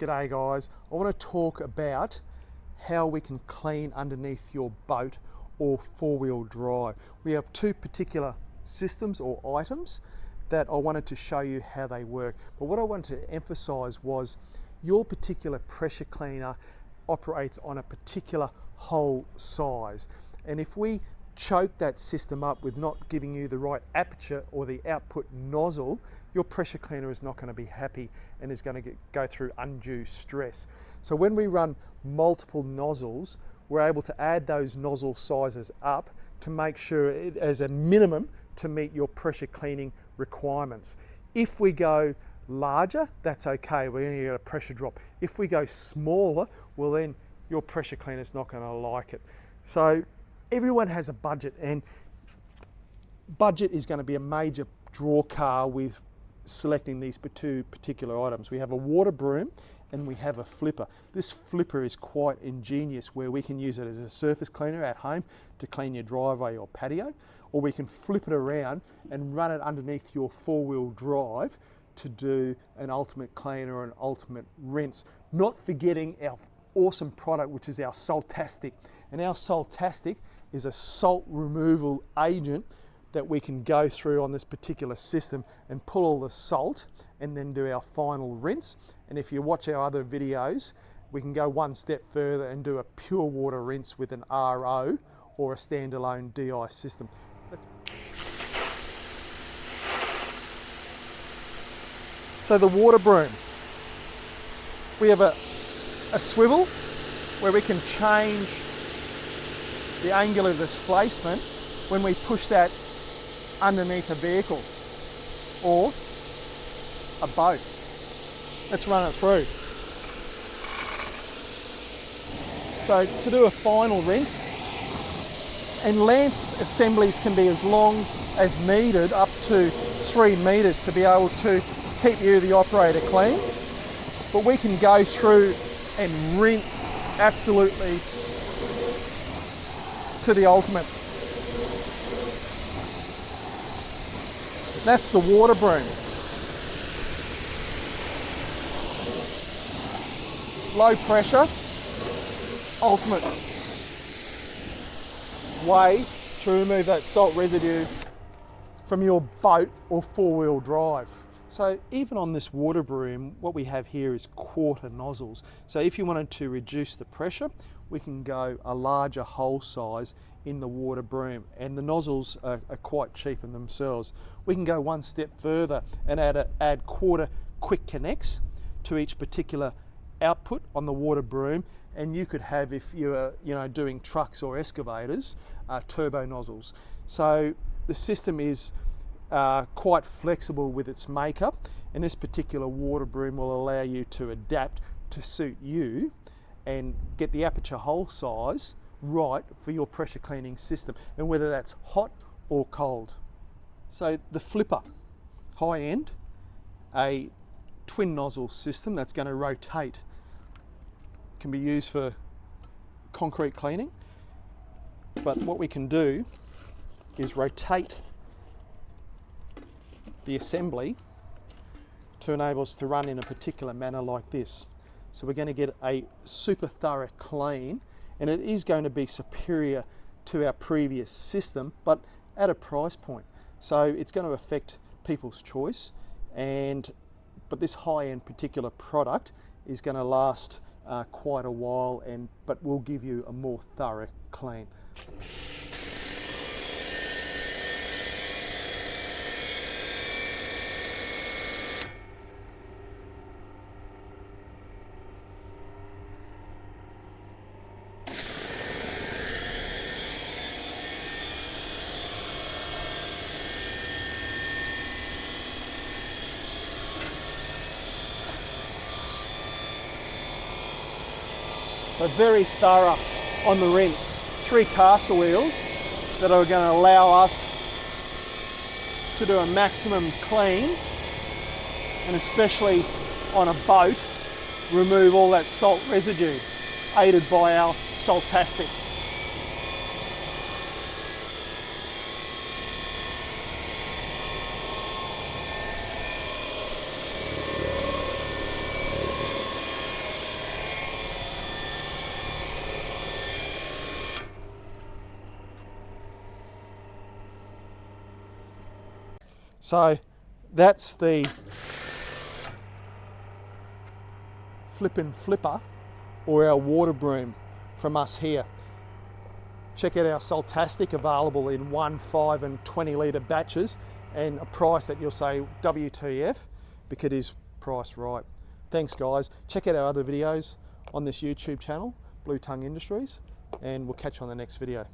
G'day guys, I want to talk about how we can clean underneath your boat or four-wheel drive. We have two particular systems or items that I wanted to show you how they work. But what I wanted to emphasize was your particular pressure cleaner operates on a particular hole size. And if we choke that system up with not giving you the right aperture or the output nozzle, your pressure cleaner is not going to be happy and is going to go through undue stress. So when we run multiple nozzles, we're able to add those nozzle sizes up to make sure it as a minimum to meet your pressure cleaning requirements. If we go larger, that's okay, we're going to get a pressure drop. If we go smaller, well then your pressure cleaner is not going to like it. So everyone has a budget, and budget is going to be a major draw card with selecting these two particular items. We have a water broom and we have a flipper. This flipper is quite ingenious, where we can use it as a surface cleaner at home to clean your driveway or patio, or we can flip it around and run it underneath your four-wheel drive to do an ultimate clean or an ultimate rinse. Not forgetting our awesome product, which is our Saltastic. And our Saltastic is a salt removal agent that we can go through on this particular system and pull all the salt and then do our final rinse. And if you watch our other videos, we can go one step further and do a pure water rinse with an RO or a standalone DI system. So the water broom, we have a swivel where we can change the angular displacement when we push that underneath a vehicle or a boat. Let's run it through. So to do a final rinse, and lance assemblies can be as long as needed, up to 3 meters, to be able to keep you, the operator, clean. But we can go through and rinse absolutely to the ultimate. That's the water broom. Low pressure, ultimate way to remove that salt residue from your boat or four-wheel drive. So even on this water broom, what we have here is quarter nozzles. So if you wanted to reduce the pressure, we can go a larger hole size in the water broom, and the nozzles are quite cheap in themselves. We can go one step further and add quarter quick connects to each particular output on the water broom, and you could have, if you're doing trucks or excavators, turbo nozzles. So the system is quite flexible with its makeup, and this particular water broom will allow you to adapt to suit you and get the aperture hole size right for your pressure cleaning system, and whether that's hot or cold. So the flipper, high end, a twin nozzle system that's going to rotate, can be used for concrete cleaning, but what we can do is rotate the assembly to enable us to run in a particular manner like this. So we're going to get a super thorough clean, and it is going to be superior to our previous system, but at a price point. So it's going to affect people's choice, but this high-end particular product is going to last quite a while, but will give you a more thorough clean. So very thorough on the rinse. 3 caster wheels that are going to allow us to do a maximum clean, and especially on a boat, remove all that salt residue, aided by our Saltastic. So that's the flippin' flipper, or our water broom from us here. Check out our Saltastic, available in 1, 5 and 20 litre batches, and a price that you'll say WTF, because it is priced right. Thanks guys. Check out our other videos on this YouTube channel, Blue Tongue Industries, and we'll catch you on the next video.